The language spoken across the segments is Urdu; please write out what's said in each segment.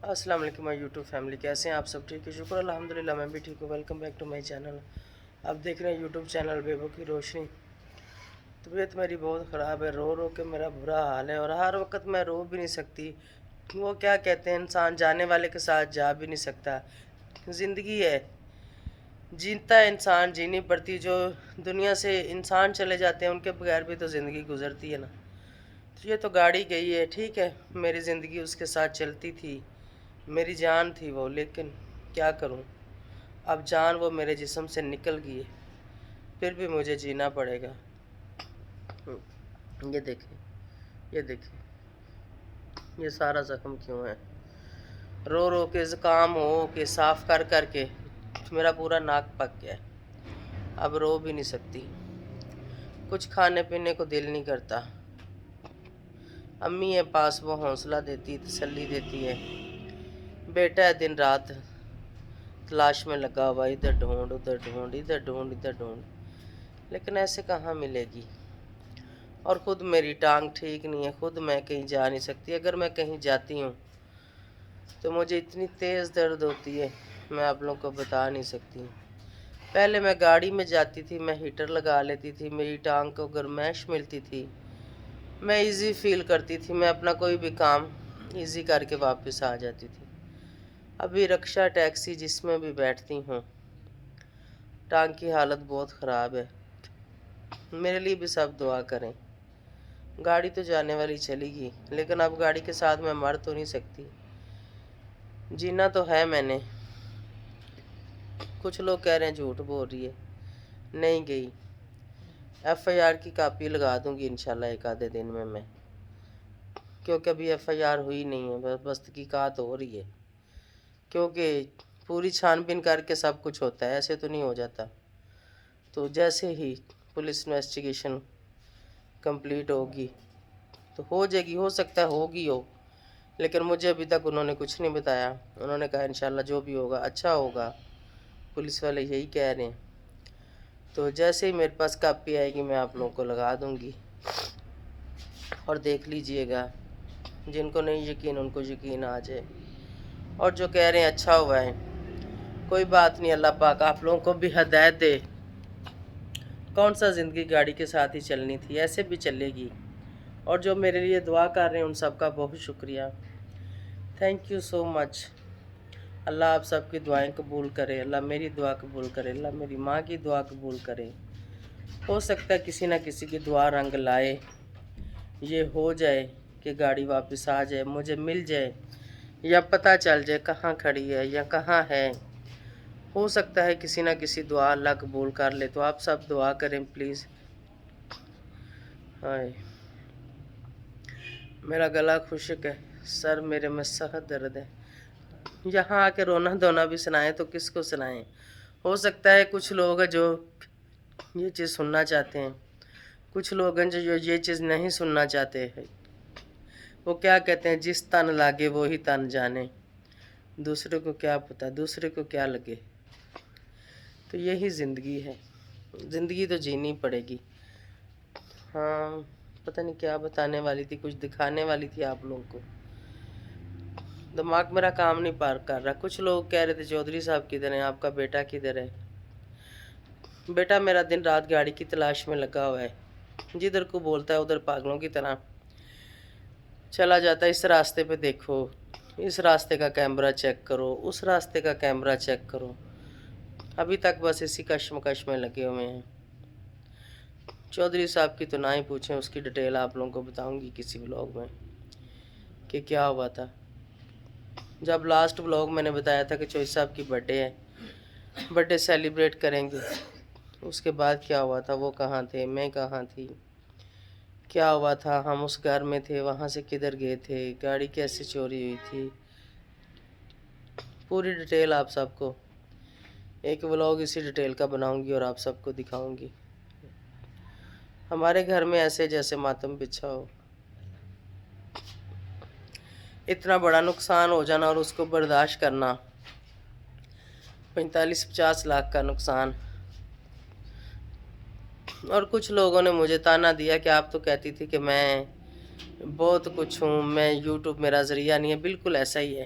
السلام علیکم مائی یوٹیوب فیملی، کیسے ہیں آپ سب؟ ٹھیک ہے، شکر الحمدللہ، میں بھی ٹھیک ہوں۔ Welcome back to my channel. آپ دیکھ رہے ہیں یوٹیوب چینل بیبو کی روشنی۔ طبیعت میری بہت خراب ہے، رو رو کے میرا برا حال ہے، اور ہر وقت میں رو بھی نہیں سکتی۔ وہ کیا کہتے ہیں، انسان جانے والے کے ساتھ جا بھی نہیں سکتا۔ زندگی ہے، جیتا ہے انسان، جینی پڑتی۔ جو دنیا سے انسان چلے جاتے ہیں ان کے بغیر بھی تو زندگی گزرتی ہے نا۔ یہ تو گاڑی گئی ہے، ٹھیک ہے، میری زندگی اس کے ساتھ چلتی تھی، میری جان تھی وہ، لیکن کیا کروں، اب جان وہ میرے جسم سے نکل گئی ہے، پھر بھی مجھے جینا پڑے گا۔ یہ دیکھیں، یہ دیکھیں، یہ سارا زخم کیوں ہے؟ رو رو کے، زکام ہو کے، صاف کر کر کے میرا پورا ناک پک گیا ہے، اب رو بھی نہیں سکتی، کچھ کھانے پینے کو دل نہیں کرتا۔ امی ہے پاس، وہ حوصلہ دیتی، تسلی دیتی ہے۔ بیٹا ہے دن رات تلاش میں لگا ہوا، ادھر ڈھونڈ ادھر ڈھونڈ، ادھر ڈھونڈ ادھر ڈھونڈ، لیکن ایسے کہاں ملے گی؟ اور خود میری ٹانگ ٹھیک نہیں ہے، خود میں کہیں جا نہیں سکتی۔ اگر میں کہیں جاتی ہوں تو مجھے اتنی تیز درد ہوتی ہے، میں آپ لوگوں کو بتا نہیں سکتی۔ پہلے میں گاڑی میں جاتی تھی، میں ہیٹر لگا لیتی تھی، میری ٹانگ کو گرمائش ملتی تھی، میں ایزی فیل کرتی تھی، میں اپنا کوئی بھی کام ایزی کر کے واپس آ جاتی تھی۔ ابھی رکشہ ٹیکسی جس میں بھی بیٹھتی ہوں، ٹانگ کی حالت بہت خراب ہے۔ میرے لیے بھی سب دعا کریں۔ گاڑی تو جانے والی چلی گئی، لیکن اب گاڑی کے ساتھ میں مر تو نہیں سکتی، جینا تو ہے میں نے۔ کچھ لوگ کہہ رہے ہیں جھوٹ بول رہی ہے، نہیں گئی۔ ایف آئی آر کی کاپی لگا دوں گی انشاءاللہ ایک آدھے دن میں، کیونکہ ابھی ایف آئی آر ہوئی نہیں ہے، بس تحقیقات ہو رہی ہے، کیونکہ پوری چھان بین کر کے سب کچھ ہوتا ہے، ایسے تو نہیں ہو جاتا۔ تو جیسے ہی پولیس انویسٹیگیشن کمپلیٹ ہوگی تو ہو جائے گی، ہو سکتا ہے ہوگی ہو، لیکن مجھے ابھی تک انہوں نے کچھ نہیں بتایا۔ انہوں نے کہا انشاءاللہ جو بھی ہوگا اچھا ہوگا، پولیس والے یہی کہہ رہے ہیں۔ تو جیسے ہی میرے پاس کاپی آئے گی میں آپ لوگوں کو لگا دوں گی، اور دیکھ لیجئے گا، جن کو نہیں یقین ان کو یقین آ جائے، اور جو کہہ رہے ہیں اچھا ہوا ہے، کوئی بات نہیں، اللہ پاک آپ لوگوں کو بھی ہدایت دے۔ کون سا زندگی گاڑی کے ساتھ ہی چلنی تھی، ایسے بھی چلے گی۔ اور جو میرے لیے دعا کر رہے ہیں ان سب کا بہت شکریہ، تھینک یو سو مچ۔ اللہ آپ سب کی دعائیں قبول کرے، اللہ میری دعا قبول کرے، اللہ میری ماں کی دعا قبول کرے۔ ہو سکتا ہے کسی نہ کسی کی دعا رنگ لائے، یہ ہو جائے کہ گاڑی واپس آ جائے، مجھے مل جائے، یا پتہ چل جائے کہاں کھڑی ہے یا کہاں ہے۔ ہو سکتا ہے کسی نہ کسی دعا اللہ قبول کر لے، تو آپ سب دعا کریں پلیز۔ ہائے، میرا گلا خشک ہے، سر میرے میں سخت درد ہے، یہاں آ کے رونا دھونا بھی سنائیں تو کس کو سنائیں؟ ہو سکتا ہے کچھ لوگ ہیں جو یہ چیز سننا چاہتے ہیں، کچھ لوگ ہیں جو یہ چیز نہیں سننا چاہتے ہیں۔ وہ کیا کہتے ہیں، جس تن لاگے وہی تن جانے، دوسرے کو کیا پتہ، دوسرے کو کیا لگے۔ تو یہی زندگی ہے، زندگی تو جینی پڑے گی۔ ہاں، پتہ نہیں کیا بتانے والی تھی، کچھ دکھانے والی تھی آپ لوگوں کو، دماغ میرا کام نہیں پار کر رہا۔ کچھ لوگ کہہ رہے تھے چودھری صاحب کدھر ہیں، آپ کا بیٹا کدھر ہے؟ بیٹا میرا دن رات گاڑی کی تلاش میں لگا ہوا ہے، جدھر کو بولتا ہے ادھر پاگلوں کی طرح چلا جاتا ہے۔ اس راستے پہ دیکھو، اس راستے کا کیمرہ چیک کرو، اس راستے کا کیمرہ چیک کرو، ابھی تک بس اسی کشمکش میں لگے ہوئے ہیں۔ چودھری صاحب کی تو نہ ہی پوچھیں، اس کی ڈیٹیل آپ لوگوں کو بتاؤں گی کسی ولاگ میں کہ کیا ہوا تھا۔ جب لاسٹ ولاگ میں نے بتایا تھا کہ چودھری صاحب کی برتھ ڈے ہے، برتھ ڈے سیلیبریٹ کریں گے، اس کے بعد کیا ہوا تھا، وہ کہاں تھے، میں کہاں تھی، کیا ہوا تھا، ہم اس گھر میں تھے، وہاں سے کدھر گئے تھے، گاڑی کیسے چوری ہوئی تھی، پوری ڈیٹیل آپ سب کو ایک ولاگ اسی ڈیٹیل کا بناؤں گی اور آپ سب کو دکھاؤں گی۔ ہمارے گھر میں ایسے جیسے ماتم بچھا ہو، اتنا بڑا نقصان ہو جانا اور اس کو برداشت کرنا، 45-50 لاکھ کا نقصان۔ اور کچھ لوگوں نے مجھے تانا دیا کہ آپ تو کہتی تھی کہ میں بہت کچھ ہوں، میں یوٹیوب میرا ذریعہ نہیں ہے۔ بالکل ایسا ہی ہے،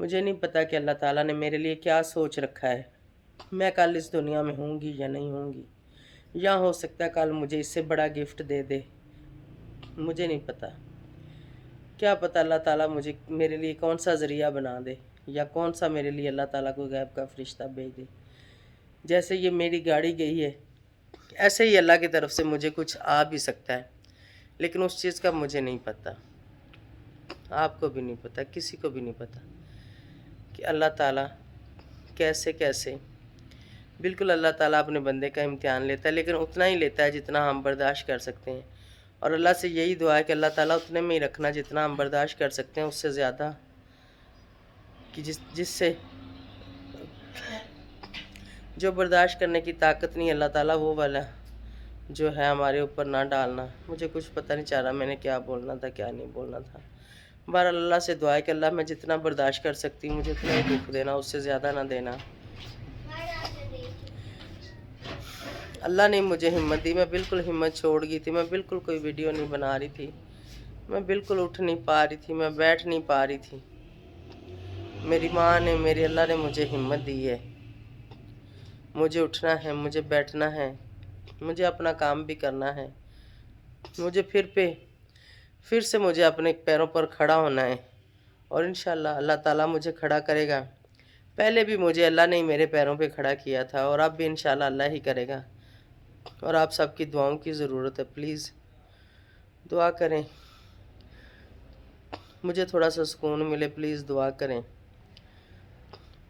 مجھے نہیں پتا کہ اللہ تعالیٰ نے میرے لیے کیا سوچ رکھا ہے، میں کل اس دنیا میں ہوں گی یا نہیں ہوں گی، یا ہو سکتا ہے کل مجھے اس سے بڑا گفٹ دے دے، مجھے نہیں پتا۔ کیا پتہ اللہ تعالیٰ مجھے میرے لیے کون سا ذریعہ بنا دے، یا کون سا میرے لیے اللہ تعالیٰ کو غیب کا فرشتہ بھیج دے۔ جیسے یہ میری گاڑی گئی ہے، ایسے ہی اللہ کی طرف سے مجھے کچھ آ بھی سکتا ہے، لیکن اس چیز کا مجھے نہیں پتا، آپ کو بھی نہیں پتا، کسی کو بھی نہیں پتا کہ اللہ تعالیٰ کیسے کیسے۔ بالکل اللہ تعالیٰ اپنے بندے کا امتحان لیتا ہے، لیکن اتنا ہی لیتا ہے جتنا ہم برداشت کر سکتے ہیں، اور اللہ سے یہی دعا ہے کہ اللہ تعالیٰ اتنے میں ہی رکھنا جتنا ہم برداشت کر سکتے ہیں، اس سے زیادہ کہ جس سے جو برداشت کرنے کی طاقت نہیں اللہ تعالیٰ وہ والا جو ہے ہمارے اوپر نہ ڈالنا۔ مجھے کچھ پتہ نہیں چل رہا میں نے کیا بولنا تھا کیا نہیں بولنا تھا۔ بہرحال اللہ سے دعا ہے کہ اللہ میں جتنا برداشت کر سکتی ہوں مجھے اتنا ہی دکھ دینا، اس سے زیادہ نہ دینا۔ اللہ نے مجھے ہمت دی، میں بالکل ہمت چھوڑ گئی تھی، میں بالکل کوئی ویڈیو نہیں بنا رہی تھی، میں بالکل اٹھ نہیں پا رہی تھی، میں بیٹھ نہیں پا رہی تھی۔ میری ماں نے، میرے اللہ نے مجھے ہمت دی ہے، مجھے اٹھنا ہے، مجھے بیٹھنا ہے، مجھے اپنا کام بھی کرنا ہے، مجھے پھر سے مجھے اپنے پیروں پر کھڑا ہونا ہے، اور انشاءاللہ اللہ تعالیٰ مجھے کھڑا کرے گا۔ پہلے بھی مجھے اللہ نے میرے پیروں پہ کھڑا کیا تھا، اور اب بھی انشاءاللہ اللہ ہی کرے گا، اور آپ سب کی دعاؤں کی ضرورت ہے، پلیز دعا کریں، مجھے تھوڑا سا سکون ملے، پلیز دعا کریں۔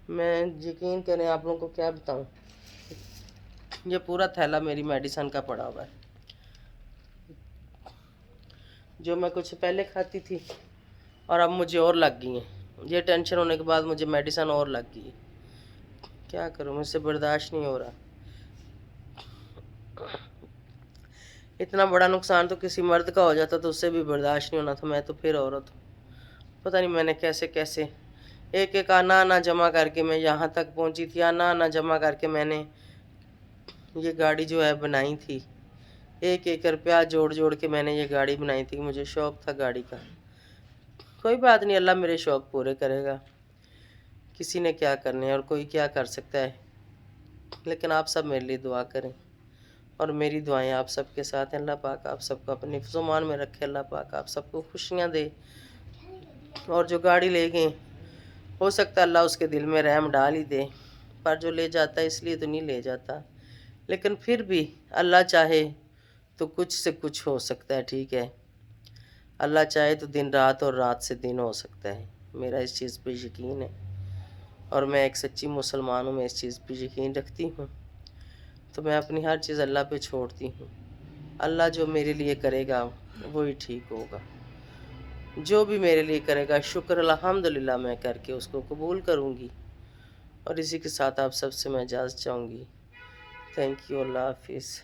میں یقین کریں آپ لوگوں کو کیا بتاؤں، یہ پورا تھیلا میری میڈیسن کا پڑا ہوا ہے، جو میں کچھ پہلے کھاتی تھی اور اب مجھے اور لگ گئی ہیں، یہ ٹینشن ہونے کے بعد مجھے میڈیسن اور لگ گئی ہے، کیا کروں، مجھ سے برداشت نہیں ہو رہا۔ اتنا بڑا نقصان تو کسی مرد کا ہو جاتا تو اس سے بھی برداشت نہیں ہونا تھا، میں تو پھر عورت ہوں۔ پتہ نہیں میں نے کیسے کیسے ایک ایک آنا آنا جمع کر کے میں یہاں تک پہنچی تھی، آنا آنا جمع کر کے میں نے یہ گاڑی جو ہے بنائی تھی، ایک ایک روپیہ جوڑ جوڑ کے میں نے یہ گاڑی بنائی تھی، مجھے شوق تھا گاڑی کا۔ کوئی بات نہیں، اللہ میرے شوق پورے کرے گا، کسی نے کیا کرنے ہیں اور کوئی کیا کر سکتا ہے، لیکن آپ سب میرے لیے دعا کریں، اور میری دعائیں آپ سب کے ساتھ ہیں۔ اللہ پاک آپ سب کو اپنے حفظ و امان میں رکھے، اللہ پاک آپ سب کو خوشیاں دے، اور جو گاڑی لے گئے ہو سکتا ہے اللہ اس کے دل میں رحم ڈال ہی دے، پر جو لے جاتا ہے اس لیے تو نہیں لے جاتا، لیکن پھر بھی اللہ چاہے تو کچھ سے کچھ ہو سکتا ہے، ٹھیک ہے، اللہ چاہے تو دن رات اور رات سے دن ہو سکتا ہے، میرا اس چیز پہ یقین ہے، اور میں ایک سچی مسلمان ہوں، میں اس چیز پہ یقین رکھتی ہوں، تو میں اپنی ہر چیز اللہ پہ چھوڑتی ہوں۔ اللہ جو میرے لیے کرے گا وہی ٹھیک ہوگا، جو بھی میرے لیے کرے گا شکر الحمدللہ میں کر کے اس کو قبول کروں گی، اور اسی کے ساتھ آپ سب سے میں اجازت چاہوں گی۔ تھینک یو، اللہ حافظ۔